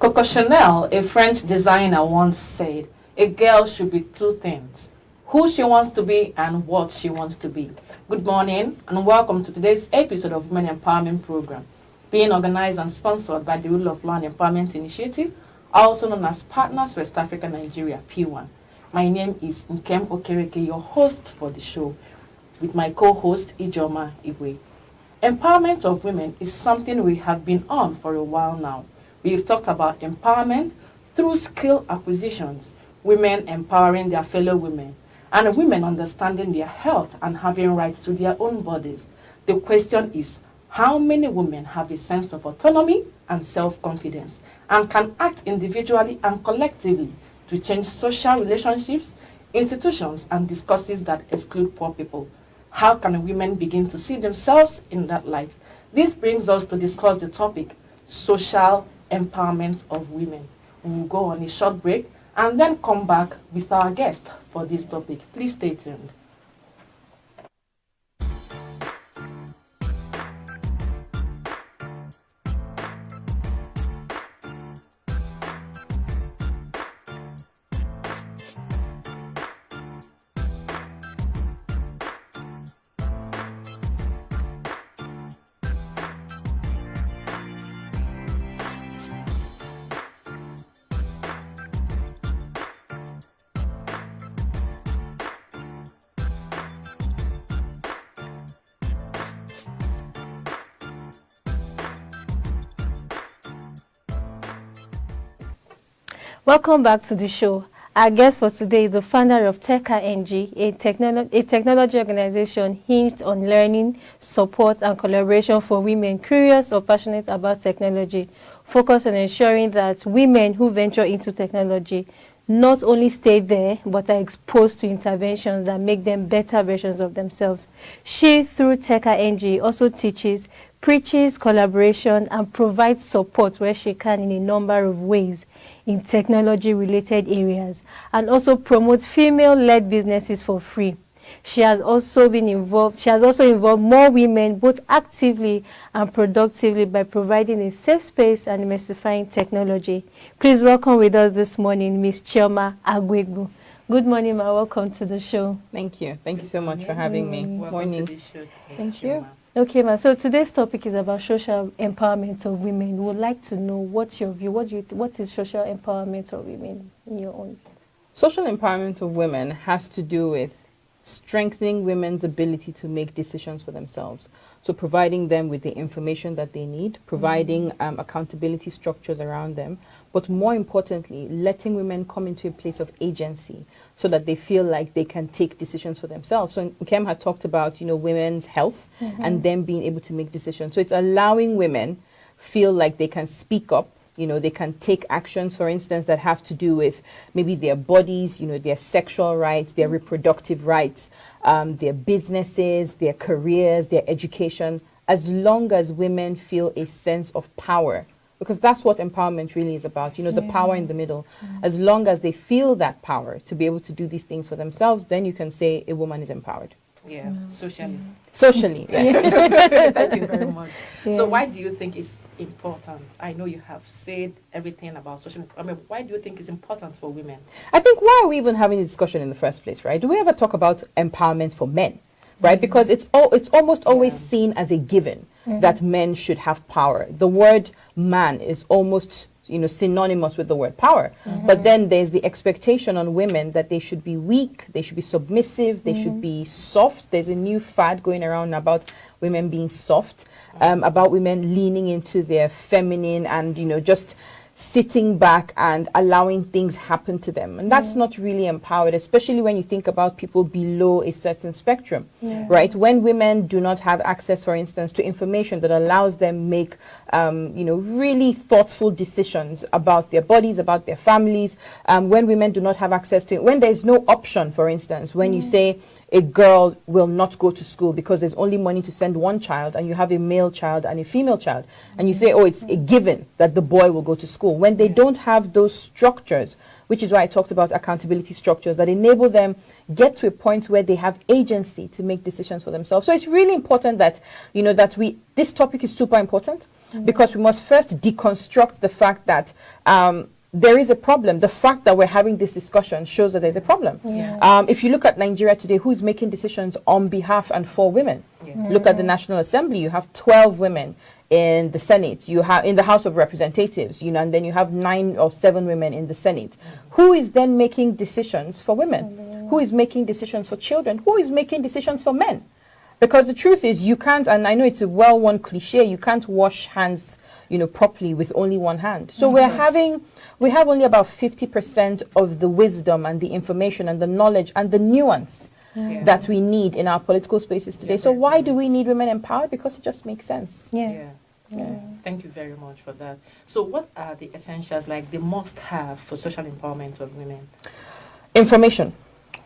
Coco Chanel, a French designer, once said, a girl should be two things, who she wants to be and what she wants to be. Good morning and welcome to today's episode of Women Empowerment Program, being organized and sponsored by the Rule of Law and Empowerment Initiative, also known as Partners West Africa Nigeria, P1. My name is Nkem Okereke, your host for the show, with my co-host Chioma Agwuegbo. Empowerment of women is something we have been on for a while now. We've talked about empowerment through skill acquisitions, women empowering their fellow women, and women understanding their health and having rights to their own bodies. The question is, how many women have a sense of autonomy and self-confidence and can act individually and collectively to change social relationships, institutions, and discourses that exclude poor people? How can women begin to see themselves in that light? This brings us to discuss the topic, social empowerment of women. We will go on a short break and then come back with our guest for this topic. Please stay tuned. Welcome back to the show. Our guest for today is the founder of TechHerNG, a technology organization hinged on learning, support, and collaboration for women curious or passionate about technology, focused on ensuring that women who venture into technology not only stay there, but are exposed to interventions that make them better versions of themselves. She, through TechHerNG, also teaches, preaches collaboration, and provides support where she can in a number of ways in technology-related areas, and also promotes female-led businesses for free. She has also involved more women both actively and productively by providing a safe space and demystifying technology. Please welcome with us this morning Ms. Chioma Agwuegbo. Good morning, ma. Welcome to the show. Thank you. Thank you so much for having me. Welcome to the show. Thank you. Okay, ma. So today's topic is about social empowerment of women. We would like to know what's your view. What is social empowerment of women in your own? Social empowerment of women has to do with strengthening women's ability to make decisions for themselves. So providing them with the information that they need, providing accountability structures around them, but more importantly, letting women come into a place of agency so that they feel like they can take decisions for themselves. So Nkem had talked about, women's health and them being able to make decisions. So it's allowing women feel like they can speak up. They can take actions, for instance, that have to do with maybe their bodies, their sexual rights, their reproductive rights, their businesses, their careers, their education, as long as women feel a sense of power. Because that's what empowerment really is about, the power in the middle. As long as they feel that power to be able to do these things for themselves, then you can say a woman is empowered. Yeah, socially. Socially, yes. Thank you very much. Yeah. So why do you think it's important? I know you have said everything about social empowerment. Why do you think it's important for women? I think, why are we even having a discussion in the first place, right? Do we ever talk about empowerment for men, right? Because it's almost always seen as a given that men should have power. The word man is almost synonymous with the word power. But then there's the expectation on women that they should be weak, they should be submissive, they should be soft. There's a new fad going around about women being soft, about women leaning into their feminine and, just sitting back and allowing things happen to them. And that's not really empowered, especially when you think about people below a certain spectrum, right? When women do not have access, for instance, to information that allows them make, really thoughtful decisions about their bodies, about their families, when women do not have access to, when there's no option, for instance, when you say a girl will not go to school because there's only money to send one child and you have a male child and a female child, and you say, oh, it's a given that the boy will go to school. When they don't have those structures, which is why I talked about accountability structures that enable them get to a point where they have agency to make decisions for themselves. So it's really important that, this topic is super important. because we must first deconstruct the fact that there is a problem. The fact that we're having this discussion shows that there's a problem. If you look at Nigeria today, who's making decisions on behalf and for women? Look at the National Assembly. You have 12 women in the Senate. You have in the House of Representatives, and then you have 9 or 7 women in the Senate. Who is then making decisions for women? Who is making decisions for children? Who is making decisions for men? Because the truth is, you can't, and I know it's a well-worn cliche, you can't wash hands, properly with only one hand. So we have only about 50% of the wisdom and the information and the knowledge and the nuance that we need in our political spaces today. So why do we need women empowered? Because it just makes sense. Thank you very much for that. So what are the essentials, like the must-have for social empowerment of women? Information.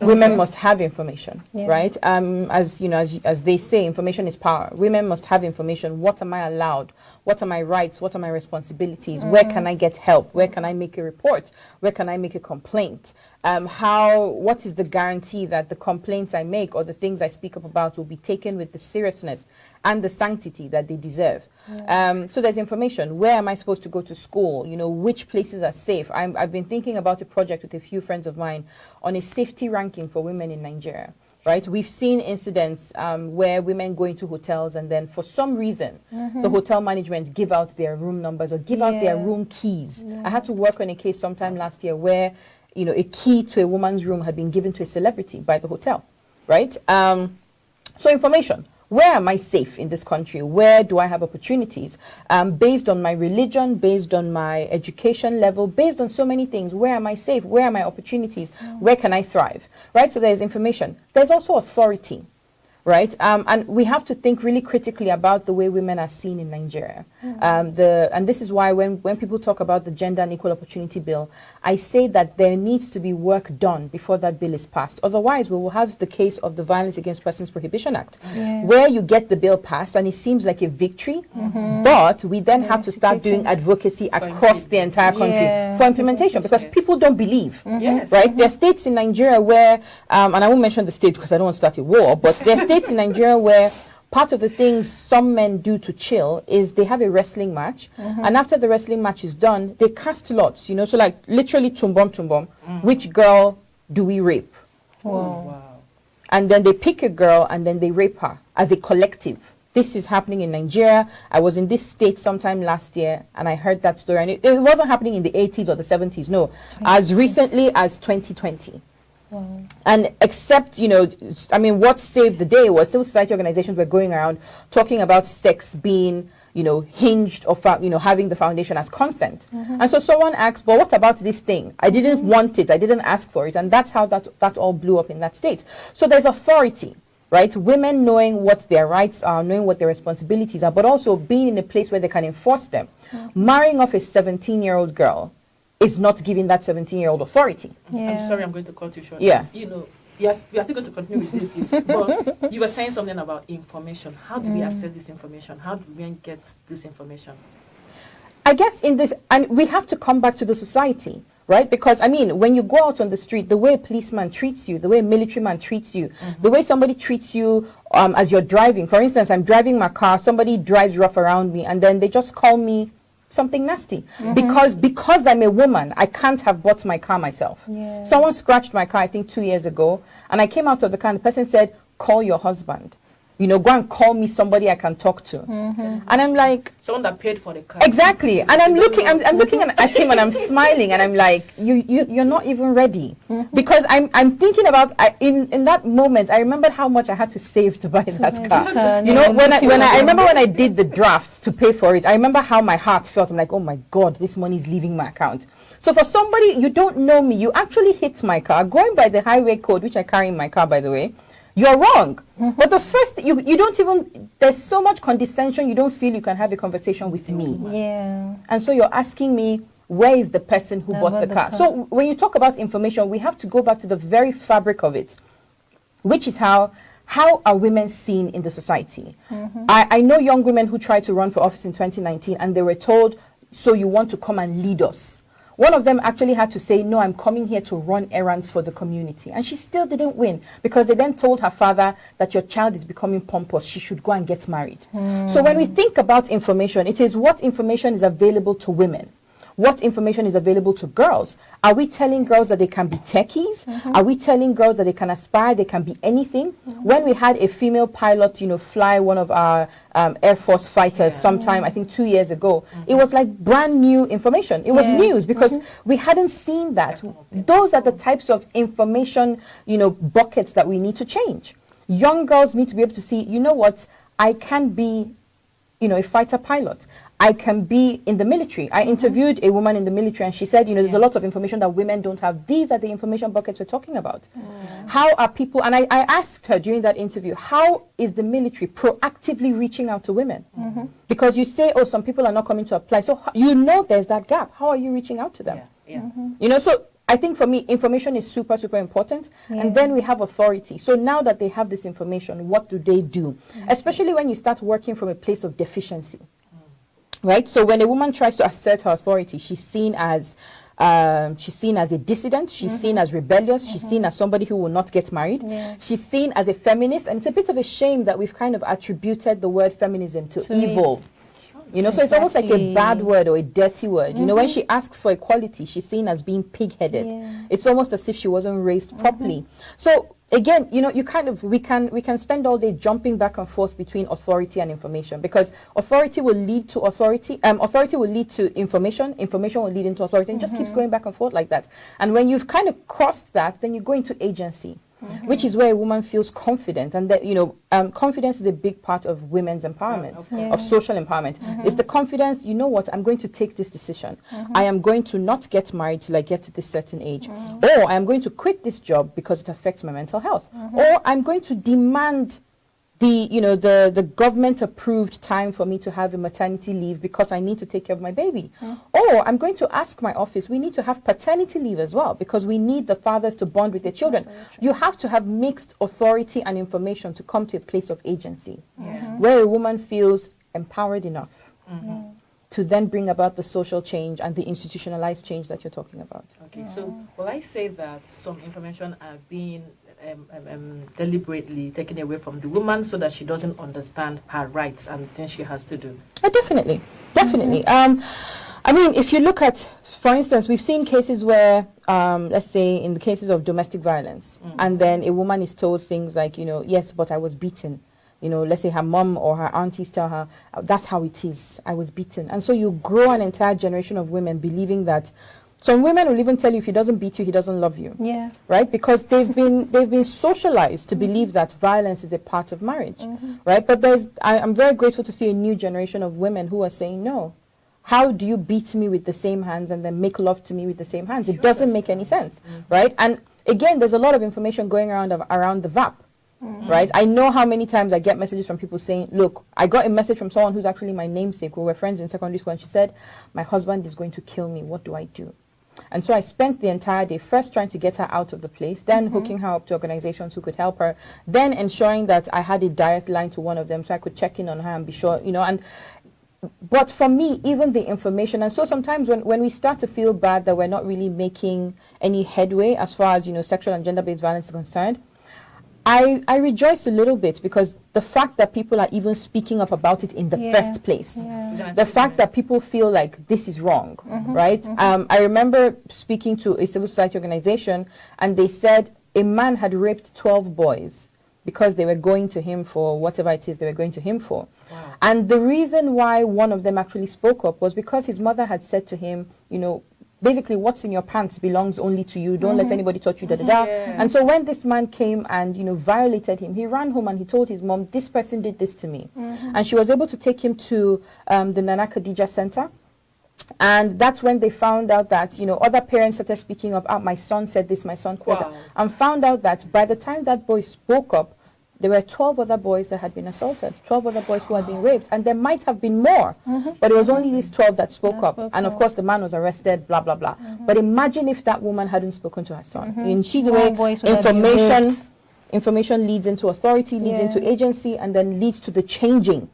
Women must have information, right? As they say, information is power. Women must have information. What am I allowed? What are my rights? What are my responsibilities? Where can I get help? Where can I make a report? Where can I make a complaint? What is the guarantee that the complaints I make or the things I speak up about will be taken with the seriousness and the sanctity that they deserve? So there's information. Where am I supposed to go to school? Which places are safe? I've been thinking about a project with a few friends of mine on a safety ranking for women in Nigeria. Right, we've seen incidents where women go into hotels and then for some reason the hotel management give out their room numbers or give out their room keys. I had to work on a case sometime last year where a key to a woman's room had been given to a celebrity by the hotel. Right, so information. Where am I safe in this country? Where do I have opportunities? Based on my religion, based on my education level, based on so many things. Where am I safe? Where are my opportunities? Where can I thrive? Right? So there's information. There's also authority. Right? And we have to think really critically about the way women are seen in Nigeria. And this is why when people talk about the Gender and Equal Opportunity Bill, I say that there needs to be work done before that bill is passed. Otherwise, we will have the case of the Violence Against Persons Prohibition Act, where you get the bill passed and it seems like a victory, but we then have to start doing advocacy across the entire country for implementation because people don't believe. Right? There are states in Nigeria where, and I won't mention the state because I don't want to start a war, but there are states in Nigeria where part of the things some men do to chill is they have a wrestling match, and after the wrestling match is done, they cast lots, so like literally tumbom, which girl do we rape? Wow. And then they pick a girl and then they rape her as a collective. This is happening in Nigeria. I was in this state sometime last year and I heard that story, and it wasn't happening in the 80s or the 70s, no, as recently as 2020. And except, what saved the day was civil society organizations were going around talking about sex being, hinged or, having the foundation as consent. And so someone asked, but what about this thing? I didn't want it. I didn't ask for it. And that's how that all blew up in that state. So there's authority, right? Women knowing what their rights are, knowing what their responsibilities are, but also being in a place where they can enforce them. Marrying off a 17-year-old girl is not giving that 17-year-old authority. I'm sorry, I'm going to cut you short. Yeah. Yes, we are still going to continue with this list, but you were saying something about information. How do we access this information? How do we get this information? I guess in this, and we have to come back to the society, right? Because, when you go out on the street, the way a policeman treats you, the way a military man treats you, the way somebody treats you as you're driving. For instance, I'm driving my car, somebody drives rough around me, and then they just call me something nasty because I'm a woman. I can't have bought my car myself. Someone scratched my car I think 2 years ago, and I came out of the car and the person said, call your husband, go and call me somebody I can talk to. And I'm like, someone that paid for the car. Exactly. And I'm looking at him and I'm smiling and I'm like, you're not even ready. Because I'm thinking about, in that moment, I remembered how much I had to save to buy that car. I remember when I did the draft to pay for it, I remember how my heart felt. I'm like, oh my God, this money is leaving my account. So for somebody, you don't know me, you actually hit my car, going by the highway code, which I carry in my car, by the way, you're wrong. But the first, you don't even, there's so much condescension, you don't feel you can have a conversation with me. And so you're asking me, where is the person who bought the car? So when you talk about information, we have to go back to the very fabric of it, which is how are women seen in the society? I know young women who tried to run for office in 2019 and they were told, so you want to come and lead us. One of them actually had to say, no, I'm coming here to run errands for the community. And she still didn't win because they then told her father that your child is becoming pompous. She should go and get married. So when we think about information, it is what information is available to women. What information is available to girls? Are we telling girls that they can be techies? Are we telling girls that they can aspire, they can be anything? When we had a female pilot, fly one of our Air Force fighters sometime, I think 2 years ago, it was like brand new information. It was news because we hadn't seen that. Those are the types of information, buckets that we need to change. Young girls need to be able to see, you know what, I can be, a fighter pilot. I can be in the military. I interviewed a woman in the military and she said, there's a lot of information that women don't have. These are the information buckets we're talking about. How are people, and I asked her during that interview, how is the military proactively reaching out to women? Because you say, oh, some people are not coming to apply. So there's that gap. How are you reaching out to them? So I think for me, information is super, super important. And then we have authority. So now that they have this information, what do they do? Especially when you start working from a place of deficiency. Right? So when a woman tries to assert her authority, she's seen as a dissident, she's seen as rebellious, she's seen as somebody who will not get married, she's seen as a feminist, and it's a bit of a shame that we've kind of attributed the word feminism to evil. So it's almost like a bad word or a dirty word. When she asks for equality, she's seen as being pig-headed. It's almost as if she wasn't raised properly. So again, we can spend all day jumping back and forth between authority and information because authority will lead to authority. Authority will lead to information. Information will lead into authority, and just keeps going back and forth like that. And when you've kind of crossed that, then you go into agency. Which is where a woman feels confident, and that confidence is a big part of women's empowerment, of social empowerment. It's the confidence. You know what? I'm going to take this decision. I am going to not get married till I get to this certain age, or I am going to quit this job because it affects my mental health, or I'm going to demand the government approved time for me to have a maternity leave because I need to take care of my baby. Or I'm going to ask my office, we need to have paternity leave as well because we need the fathers to bond with their children. You have to have mixed authority and information to come to a place of agency where a woman feels empowered enough to then bring about the social change and the institutionalized change that you're talking about. Okay, so will I say that some information are being deliberately taken away from the woman so that she doesn't understand her rights and things she has to do? Definitely. I mean, if you look at, for instance, we've seen cases where, let's say in the cases of domestic violence, and then a woman is told things like, yes, but I was beaten. Let's say her mom or her aunties tell her, that's how it is, I was beaten. And so you grow an entire generation of women believing that. Some women will even tell you if he doesn't beat you, he doesn't love you. Right? Because they've been socialized to believe that violence is a part of marriage. Right? But I'm very grateful to see a new generation of women who are saying, no, how do you beat me with the same hands and then make love to me with the same hands? It doesn't make any sense. Right? And again, there's a lot of information going around the VAP. Right? I know how many times I get messages from people saying, look, I got a message from someone who's actually my namesake. We were friends in secondary school, and she said, my husband is going to kill me. What do I do? And so I spent the entire day first trying to get her out of the place, then hooking her up to organizations who could help her, then ensuring that I had a direct line to one of them so I could check in on her and be sure, but for me, even the information, and so sometimes when we start to feel bad that we're not really making any headway as far as, sexual and gender-based violence is concerned, I rejoice a little bit because the fact that people are even speaking up about it in the first place, the fact that people feel like this is wrong, right? I remember speaking to a civil society organization and they said a man had raped 12 boys because they were going to him for whatever it is they were going to him for. And the reason why one of them actually spoke up was because his mother had said to him, basically, what's in your pants belongs only to you. Don't let anybody touch you, And so when this man came and, violated him, he ran home and he told his mom, this person did this to me. And she was able to take him to the Nana Khadija Center. And that's when they found out that, other parents started speaking up, my son said this, my son said that. And found out that by the time that boy spoke up, there were 12 other boys that had been assaulted, 12 other boys who had been raped, and there might have been more, but it was only these 12 that spoke up. And of course, the man was arrested, blah, blah, blah. But imagine if that woman hadn't spoken to her son. You see the way information leads into authority, leads into agency, and then leads to the changing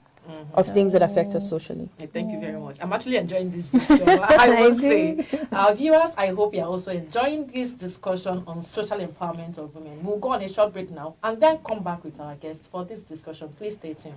of things that affect us socially. Thank you very much. I'm actually enjoying this discussion. I will say, our viewers, I hope you're also enjoying this discussion on social empowerment of women. We'll go on a short break now and then come back with our guests for this discussion. Please stay tuned.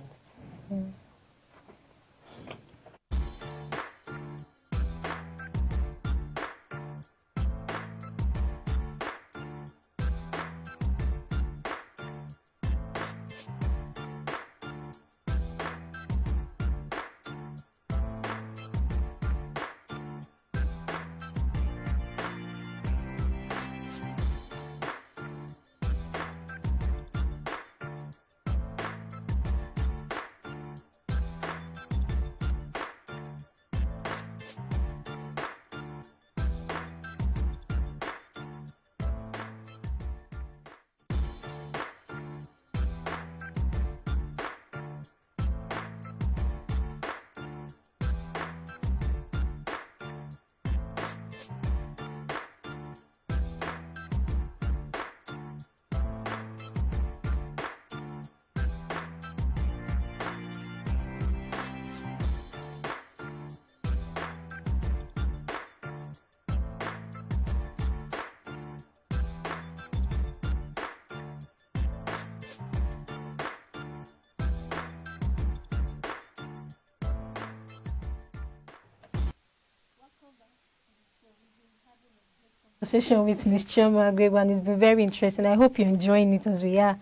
Conversation with Ms. Chioma Agwuegbo, and it's been very interesting. I hope you're enjoying it as we are.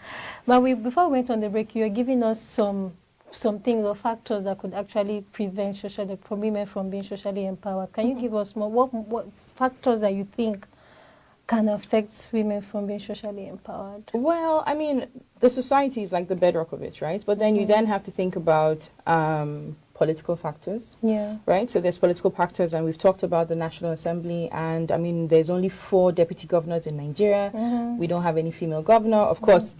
But before we went on the break, you were giving us some things or factors that could actually prevent women from being socially empowered. Can you give us more? What factors that you think can affect women from being socially empowered? Well, I mean, the society is like the bedrock of it, right? But then you then have to think about political factors, right? So there's political factors, and we've talked about the National Assembly, and I mean, there's only 4 deputy governors in Nigeria. We don't have any female governor. Of course,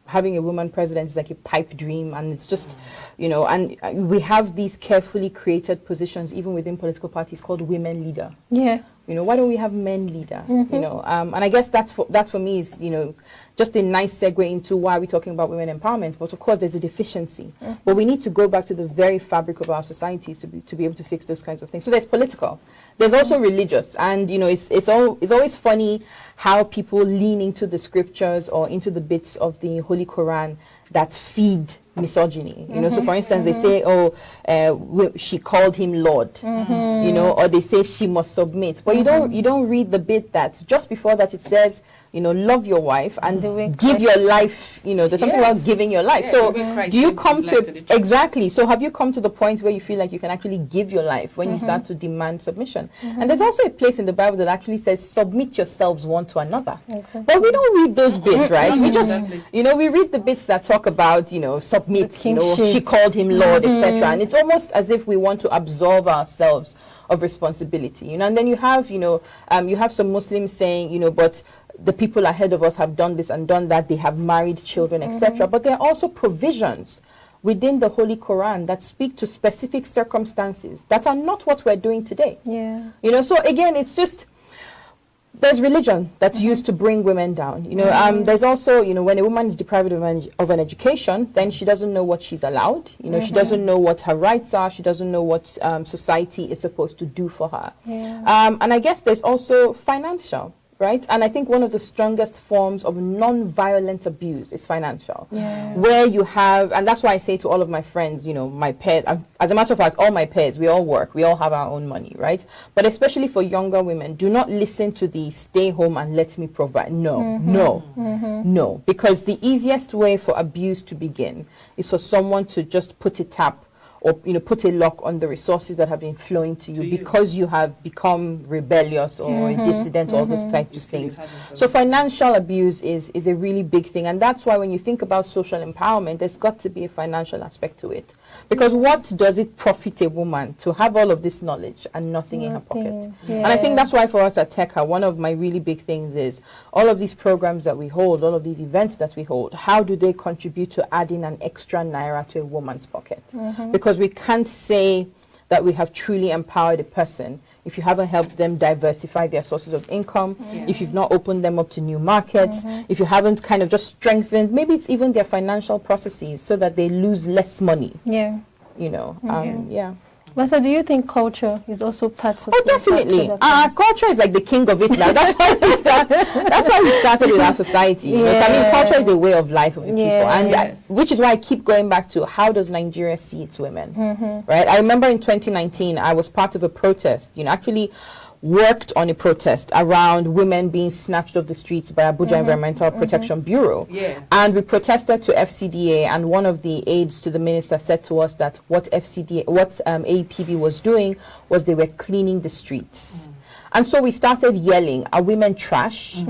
having a woman president is like a pipe dream, and it's just, you know, and we have these carefully created positions even within political parties called women leader. Yeah. You know, why don't we have men leader? You know, and I guess that for me is, you know, just a nice segue into why we're talking about women empowerment. But of course, there's a deficiency. But we need to go back to the very fabric of our societies to be able to fix those kinds of things. So there's political. There's also religious, and you know, it's always funny how people lean into the scriptures or into the bits of the Holy Quran that feed misogyny. You know, so for instance, they say, she called him Lord, you know, or they say she must submit. But you don't read the bit that just before that it says, you know, love your wife and give your life. You know, there's something about giving your life. So do you come to exactly? So have you come to the point where you feel like you can actually give your life when you start to demand submission? And there's also a place in the Bible that actually says, submit yourselves one to another. But we don't read those bits, right? We just, you know, we read the bits that talk about, you know, submit, you know, she called him Lord, etc. And it's almost as if we want to absolve ourselves of responsibility, you know. And then you have, you know, you have some Muslims saying, you know, but the people ahead of us have done this and done that, they have married children, etc. But there are also provisions within the Holy Quran that speak to specific circumstances that are not what we're doing today. You know, so again, it's just, there's religion that's used to bring women down. You know, there's also, you know, when a woman is deprived of an education, then she doesn't know what she's allowed. You know, she doesn't know what her rights are. She doesn't know what society is supposed to do for her. And I guess there's also financial. Right? And I think one of the strongest forms of non-violent abuse is financial. Where you have, and that's why I say to all of my friends, you know, my peers, as a matter of fact, all my peers, we all work, we all have our own money, right? But especially for younger women, do not listen to the stay home and let me provide. No. Because the easiest way for abuse to begin is for someone to just put a tap or, you know, put a lock on the resources that have been flowing to you because you have become rebellious or a dissident, all those types of things. So financial abuse is a really big thing, and that's why when you think about social empowerment, there's got to be a financial aspect to it. Because what does it profit a woman to have all of this knowledge and nothing in her pocket? And I think that's why for us at TechHer, one of my really big things is all of these programs that we hold, all of these events that we hold, how do they contribute to adding an extra naira to a woman's pocket? Because we can't say that we have truly empowered a person if you haven't helped them diversify their sources of income, if you've not opened them up to new markets, if you haven't kind of just strengthened, maybe it's even their financial processes so that they lose less money. yeah. But so do you think culture is also part of Oh, definitely. Culture is like the king of it now. That's why we started with our society. I mean, culture is a way of life of the people. And which is why I keep going back to, how does Nigeria see its women? Right? I remember in 2019, I was part of a protest, actually worked on a protest around women being snatched off the streets by Abuja Environmental Protection Bureau. And we protested to FCDA, and one of the aides to the minister said to us that what APB was doing was they were cleaning the streets. And so we started yelling, are women trash?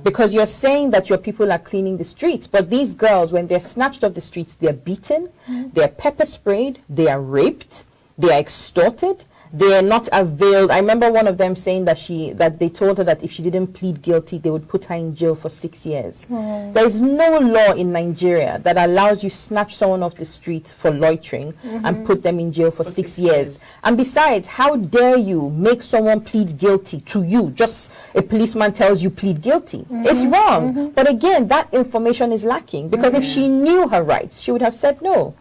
Because you're saying that your people are cleaning the streets, but these girls, when they're snatched off the streets, they're beaten, they're pepper sprayed, they are raped, they are extorted, they are not availed. I remember one of them saying that they told her that if she didn't plead guilty, they would put her in jail for 6 years. There is no law in Nigeria that allows you snatch someone off the street for loitering and put them in jail for 6 years. And besides, how dare you make someone plead guilty to you? Just a policeman tells you plead guilty. It's wrong. But again, that information is lacking, because if she knew her rights, she would have said no.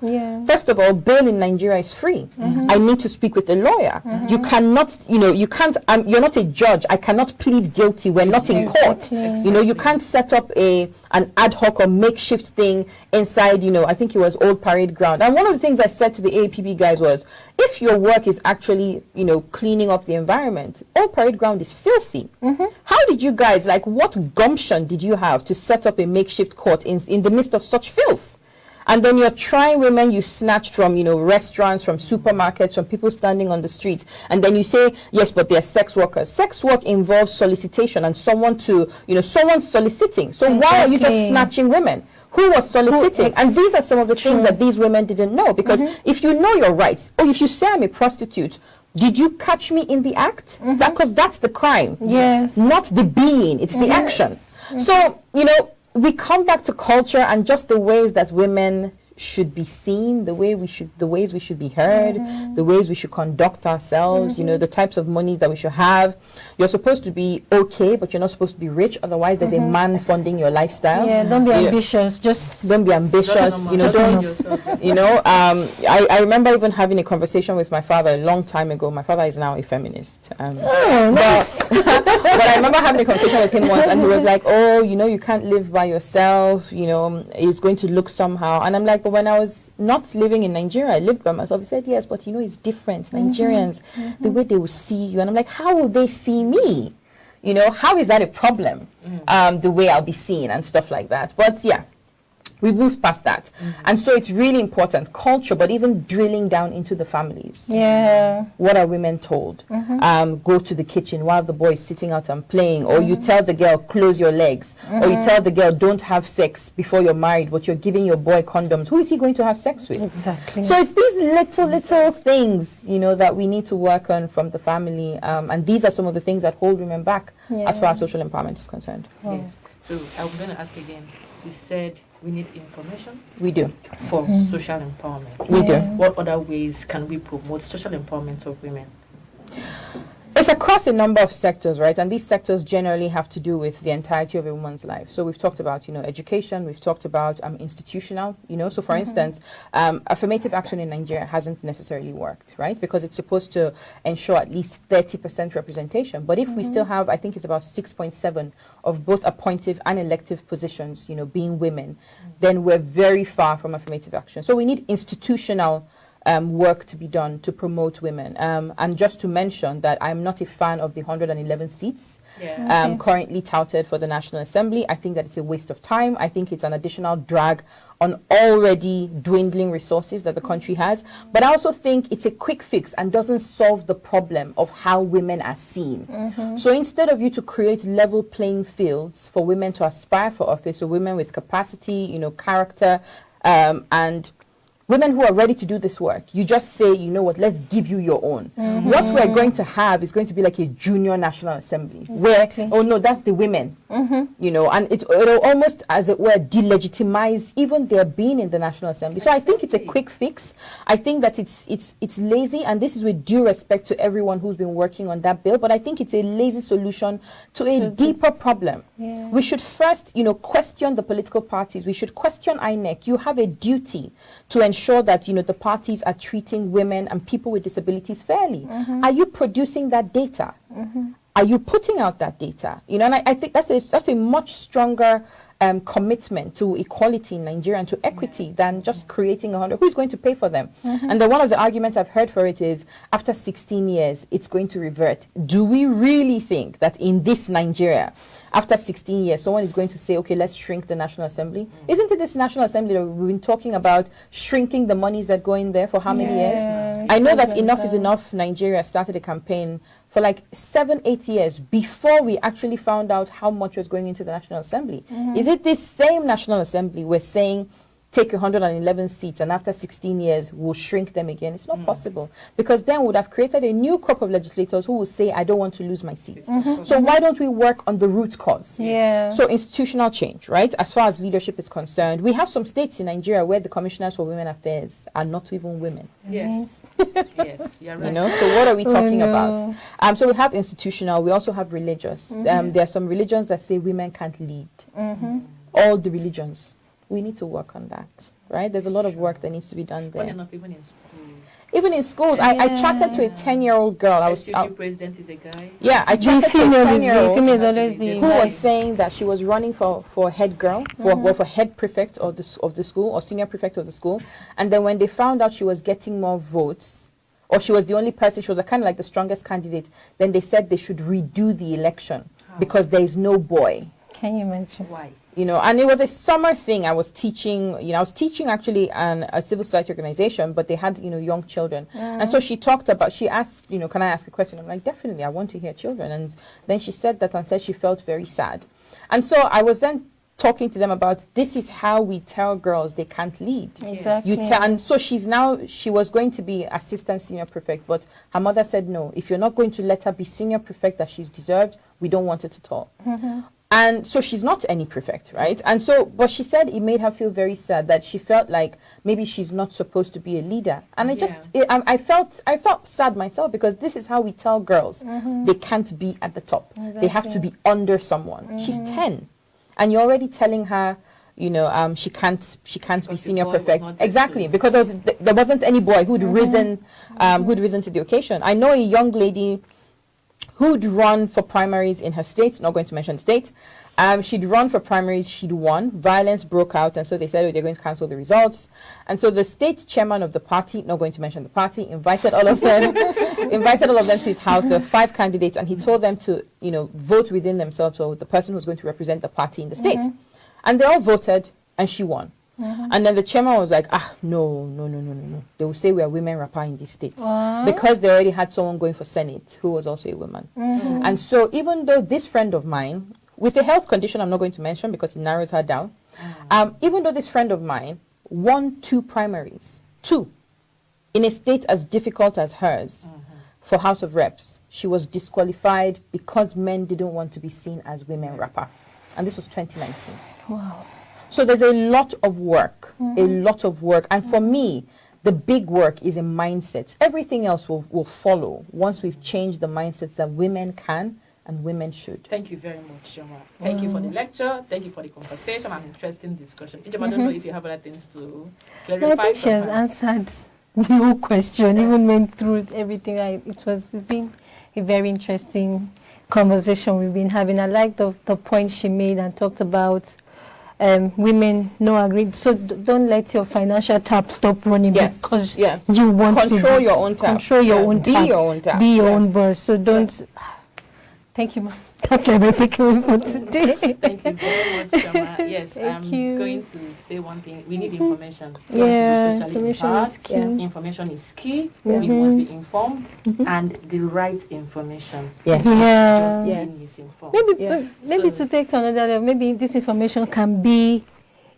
First of all, bail in Nigeria is free. I need to speak with a lawyer. You cannot, you can't, you're not a judge. I cannot plead guilty. We're not in court. You can't set up an ad hoc or makeshift thing inside, I think it was Old Parade Ground. And one of the things I said to the AAPB guys was, if your work is actually, cleaning up the environment, Old Parade Ground is filthy. How did you guys, what gumption did you have to set up a makeshift court in the midst of such filth? And then you're trying women you snatched from, restaurants, from supermarkets, from people standing on the streets. And then you say, yes, but they're sex workers. Sex work involves solicitation and someone's soliciting. So why are you just snatching women? Who was soliciting? And these are some of the things that these women didn't know. Because if you know your rights, or if you say I'm a prostitute, did you catch me in the act? Because that's the crime. Not the being, it's the action. So, we come back to culture and just the ways that women should be seen, the ways we should be heard, the ways we should conduct ourselves, the types of money that we should have. You're supposed to be okay, but you're not supposed to be rich. Otherwise, there's a man funding your lifestyle. Don't be ambitious. Just don't be ambitious. I remember even having a conversation with my father a long time ago. My father is now a feminist. Nice. But I remember having a conversation with him once, and he was like, "Oh, you can't live by yourself. It's going to look somehow." And I'm like, but when I was not living in Nigeria, I lived by myself. He said, yes, but it's different. Nigerians, the way they will see you. And I'm like, how will they see me? How is that a problem? The way I'll be seen and stuff like that. But yeah, we've moved past that. And so it's really important, culture, but even drilling down into the families. What are women told? Go to the kitchen while the boy is sitting out and playing, or you tell the girl, close your legs, or you tell the girl, don't have sex before you're married, but you're giving your boy condoms. Who is he going to have sex with? Exactly. So it's these little things, that we need to work on from the family. And these are some of the things that hold women back as far as social empowerment is concerned. So I'm going to ask again. You said we need information. We do. For social empowerment. We do. What other ways can we promote social empowerment of women? It's across a number of sectors, right? And these sectors generally have to do with the entirety of a woman's life. So we've talked about, education. We've talked about institutional, So for instance, affirmative action in Nigeria hasn't necessarily worked, right? Because it's supposed to ensure at least 30% representation. But if we still have, I think it's about 6.7 of both appointive and elective positions, being women, then we're very far from affirmative action. So we need institutional work to be done to promote women. And just to mention that I'm not a fan of the 111 seats currently touted for the National Assembly. I think that it's a waste of time. I think it's an additional drag on already dwindling resources that the country has. But I also think it's a quick fix and doesn't solve the problem of how women are seen. So instead of you to create level playing fields for women to aspire for office, or women with capacity, character, and women who are ready to do this work, you just say, let's give you your own. What we're going to have is going to be like a junior National Assembly, where, oh no, that's the women, and it'll almost, as it were, delegitimize even their being in the National Assembly. So I think it's a quick fix. I think that it's lazy, and this is with due respect to everyone who's been working on that bill, but I think it's a lazy solution to a deeper problem. We should first, question the political parties. We should question INEC. You have a duty to ensure ensure that, you know, the parties are treating women and people with disabilities fairly? Are you producing that data? Are you putting out that data? You know, and I think that's a much stronger commitment to equality in Nigeria and to equity than just creating 100. Who's going to pay for them? And then one of the arguments I've heard for it is, after 16 years, it's going to revert. Do we really think that in this Nigeria, after 16 years, someone is going to say, okay, let's shrink the National Assembly? Isn't it this National Assembly that we've been talking about shrinking the monies that go in there for how many years? I know that Enough is Enough Nigeria started a campaign for like 7-8 years before we actually found out how much was going into the National Assembly. Is it this same National Assembly we're saying take 111 seats and after 16 years we'll shrink them again? It's not possible, because then we would have created a new crop of legislators who will say, I don't want to lose my seat. So why don't we work on the root cause? So institutional change, right? As far as leadership is concerned, we have some states in Nigeria where the commissioners for women affairs are not even women. Yes, you're right. You know, so what are we talking about? So we have institutional, we also have religious. There are some religions that say women can't lead. All the religions. We need to work on that, right? There's a lot of work that needs to be done there. Funny enough, even in schools. Even in schools, I chatted to a 10-year-old girl. I was president is a guy. Yeah, I chatted to a 10-year-old who who was saying that she was running for head girl, for head prefect of the school or senior prefect of the school, and then when they found out she was getting more votes, or she was the only person, she was kind of like the strongest candidate, then they said they should redo the election because there is no boy. Can you imagine? Why? You know, and it was a summer thing. I was teaching, you know, I was teaching actually a civil society organization, but they had, you know, young children. And so she asked, you know, can I ask a question? I'm like, definitely, I want to hear children. And then she said that and said she felt very sad. And so I was then talking to them about, this is how we tell girls they can't lead. Exactly. And so she was going to be assistant senior prefect, but her mother said, no, if you're not going to let her be senior prefect that she's deserved, we don't want it at all. And so she's not any prefect, right? And so, but she said it made her feel very sad that she felt like maybe she's not supposed to be a leader. And I felt sad myself, because this is how we tell girls they can't be at the top. They have to be under someone. She's 10, and you're already telling her, you know, she can't be senior prefect. Exactly, because there wasn't any boy who'd risen to the occasion. I know a young lady who'd run for primaries in her state, not going to mention the state. She'd run for primaries, she'd won. Violence broke out, and so they said, oh, they're going to cancel the results. And so the state chairman of the party, not going to mention the party, invited all of them to his house. There were 5 candidates, and he told them to, you know, vote within themselves, so the person who was going to represent the party in the state. And they all voted, and she won. And then the chairman was like, no. They will say we are women rapper in this state. Because they already had someone going for Senate who was also a woman. And so even though this friend of mine, with a health condition I'm not going to mention because it narrows her down, even though this friend of mine won 2 primaries, 2, in a state as difficult as hers for House of Reps, she was disqualified because men didn't want to be seen as women rapper. And this was 2019. Wow. So there's a lot of work, And for me, the big work is a mindset. Everything else will follow once we've changed the mindsets that women can and women should. Thank you very much, Chioma. Thank you for the lecture. Thank you for the conversation and interesting discussion. Chioma, I don't know if you have other things to clarify. I think she has answered the whole question, even went through everything. It's been a very interesting conversation we've been having. I like the point she made and talked about women no agreed. So don't let your financial tap stop running because you want to control your own tap. Control your own tap. Be your own tap. Be your own boss. So don't. Thank you, ma'am. That's everything for today. Thank you very much, Chioma. Yes, Thank I'm you. going to say one thing. We need information. Information is key. Information is key. We must be informed and the right information. Yes. Yeah. Just misinformed. Maybe to take to another level, maybe this information can be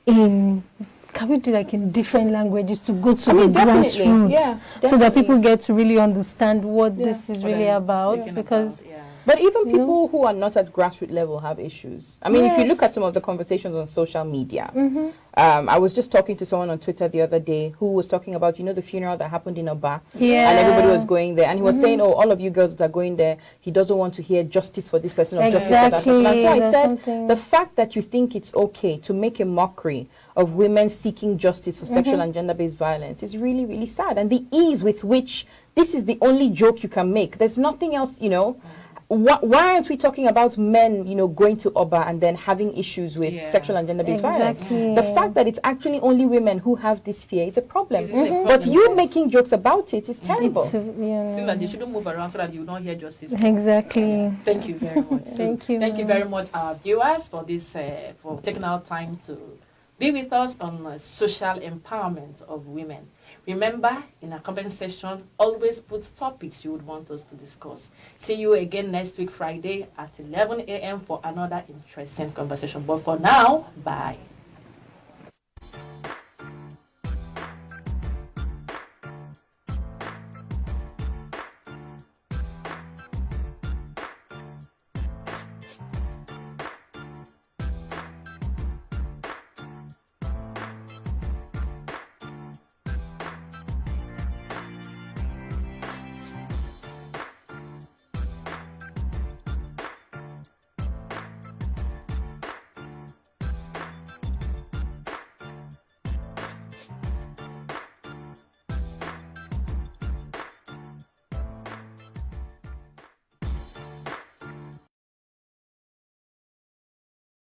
in. Can we do like in different languages to go to the grassroots, so that people get to really understand what this is really about? Because But even people who are not at grassroots level have issues. I mean, if you look at some of the conversations on social media, I was just talking to someone on Twitter the other day who was talking about, the funeral that happened in Oba, and everybody was going there, and he was saying, oh, all of you girls that are going there, he doesn't want to hear justice for this person or justice for that person. And so I said, the fact that you think it's okay to make a mockery of women seeking justice for sexual and gender-based violence is really, really sad. And the ease with which this is the only joke you can make. There's nothing else, Why aren't we talking about men, going to Oba and then having issues with sexual and gender-based violence? The fact that it's actually only women who have this fear is a problem. But you making jokes about it is terrible. I think that they shouldn't move around so that you don't hear justice. Exactly. Thank you very much. Thank you. Thank you very much, our viewers, for this, for taking our time to be with us on social empowerment of women. Remember, in our comment section, always put topics you would want us to discuss. See you again next week, Friday at 11 a.m. for another interesting conversation. But for now, bye.